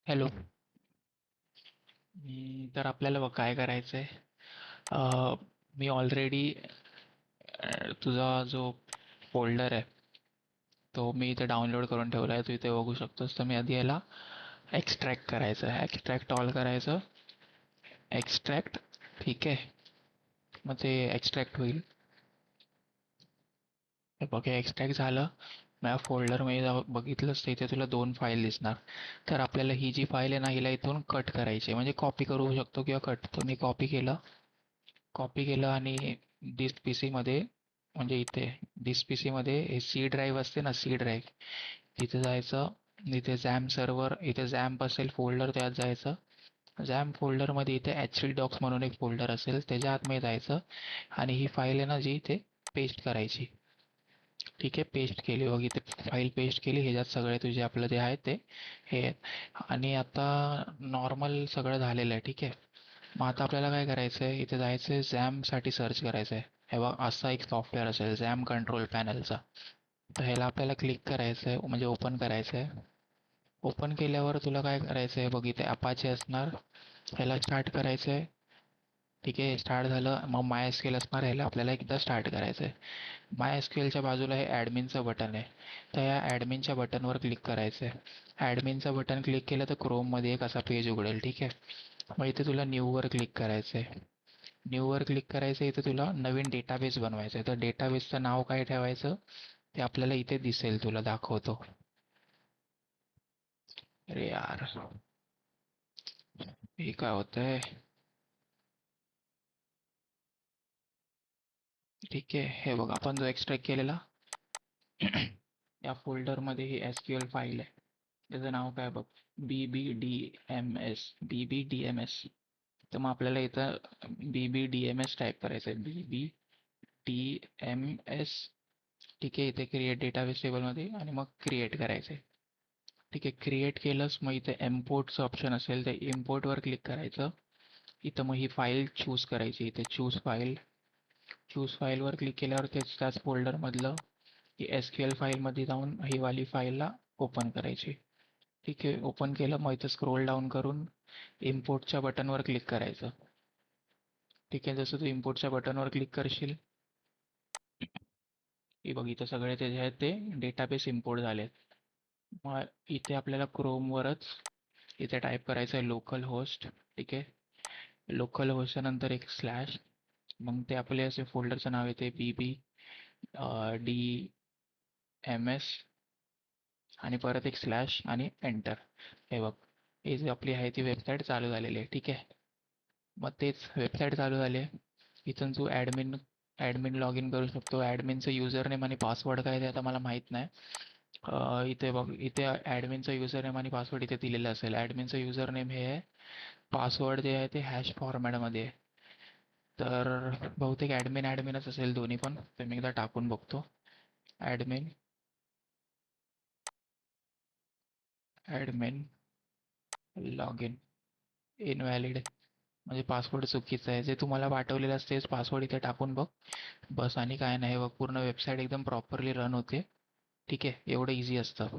Hello. तर आपल्याला बघ काय करायचं आहे. मी ऑलरेडी तुझा जो फोल्डर आहे तो मी इथे डाउनलोड करून ठेवला आहे, तू इथे बघू शकतोस. तर मी आधी याला एक्स्ट्रॅक्ट करायचं आहे, एक्स्ट्रॅक्ट ऑल करायचं, एक्स्ट्रॅक्ट. ठीक आहे, मग ते एक्स्ट्रॅक्ट होईल. हे बघ, हे एक्स्ट्रॅक्ट झालं. माझ्या फोल्डरमध्ये बघितलंस तर इथे तुला दोन फाईल दिसणार. तर आपल्याला ही जी फाईल आहे ना, हिला इथून कट करायची आहे, म्हणजे कॉपी करू शकतो किंवा कट. तर मी कॉपी केलं आणि डिस्क पी सीमध्ये, म्हणजे इथे डिस्क पी सीमध्ये सी ड्राईव्ह असते ना, सी ड्राईव्ह, तिथे जायचं. इथे झॅम सर्वर, इथे झॅम्प असेल फोल्डर, त्यात जायचं. झॅम्प फोल्डरमध्ये इथे एच डी डॉक्स म्हणून एक फोल्डर असेल, त्याच्या आतमध्ये जायचं आणि ही फाईल आहे ना जी, इथे पेस्ट करायची. ठीक आहे, पेस्ट केली बघ, इथे फाईल पेस्ट केली. ह्याच्यात सगळे तुझे आपलं जे आहे ते हे आहेत. आणि आता नॉर्मल सगळं झालेलं आहे. ठीक आहे, मग आता आपल्याला काय करायचं आहे, इथे जायचं आहे, झॅमसाठी सर्च करायचं आहे. हे बघ, असा एक सॉफ्टवेअर असेल झॅम कंट्रोल पॅनलचा. तर ह्याला आपल्याला क्लिक करायचं आहे, म्हणजे ओपन करायचं आहे. ओपन केल्यावर तुला काय करायचं आहे बघ, इथे अपाचे असणार. ह्याला स्टार्ट करायचं आहे. ठीक आहे, स्टार्ट झालं. मग माय एस क्यू एल असणार, ह्याला आपल्याला एकदा स्टार्ट करायचं आहे. माय एस क्यू एलच्या बाजूला हे ॲडमिनचं बटन आहे. तर या ॲडमिनच्या बटनवर क्लिक करायचं आहे. ॲडमिनचं बटन क्लिक केलं तर क्रोममध्ये एक असा पेज उघडेल. ठीक आहे, मग इथे तुला न्यूवर क्लिक करायचं आहे. न्यूवर क्लिक करायचं, इथे तुला नवीन डेटाबेस बनवायचं आहे. तर डेटाबेसचं नाव काय ठेवायचं ते आपल्याला इथे दिसेल, तुला दाखवतो. अरे यार, हे काय होतंय. ठीक आहे, हे बघ, आपण जो एक्स्ट्रॅक्ट केलेला या फोल्डरमध्ये ही एस क्यू एल फाईल आहे. त्याचं नाव काय बघ, BBDMS. तर मग आपल्याला इथं BBDMS टाईप करायचं आहे, BBDMS. ठीक आहे, इथे क्रिएट डेटाबेस टेबलमध्ये आणि मग क्रिएट करायचं आहे. ठीक आहे, क्रिएट केलंस, मग इथे इम्पोर्टचं ऑप्शन असेल, तर इम्पोर्टवर क्लिक करायचं. इथं मग ही फाईल चूज करायची, इथे चूज फाईलवर क्लिक केल्यावर त्याच फोल्डरमधलं ही एस क्यू एल फाईलमध्ये जाऊन ही वाली फाईलला ओपन करायची. ठीक आहे, ओपन केलं, मग इथं स्क्रोल डाऊन करून इम्पोर्टच्या बटनवर क्लिक करायचं. ठीक आहे, जसं तू इम्पोर्टच्या बटनवर क्लिक करशील, हे बघ, इथं सगळे ते जे आहेत ते डेटाबेस इम्पोर्ट झालेत. मग इथे आपल्याला क्रोमवरच इथे टाईप करायचं आहे लोकल होस्ट. ठीक आहे, लोकल होस्टच्या नंतर एक स्लॅश, मग ते आपले असे फोल्डरचं नाव येते BBDMS, आणि परत एक स्लॅश आणि एंटर. हे बघ, ही जी आपली आहे ती वेबसाईट चालू झालेली आहे. ठीक आहे, मग तेच वेबसाईट चालू झाली आहे. इथून तू ॲडमिन लॉग इन करू शकतो. ॲडमिनचं युजर नेम आणि पासवर्ड काय ते आता मला माहीत नाही. इथे बघ, इथे ॲडमिनचं युजर नेम आणि पासवर्ड इथे दिलेलं असेल. ॲडमिनचं युजर नेम हे आहे, पासवर्ड जे आहे ते हॅश फॉर्मॅटमध्ये आहे. तर बहुतेक ॲडमिनच असेल दोन्ही पण. तर मी एकदा टाकून बघतो. Admin admin log in invalid, म्हणजे पासवर्ड चुकीचा आहे. जे तुम्हाला पाठवलेलं असतेच पासवर्ड इथे टाकून बघ बस, आणि काय नाही. बघ, पूर्ण वेबसाईट एकदम प्रॉपरली रन होते. ठीक आहे, एवढं इझी असतं.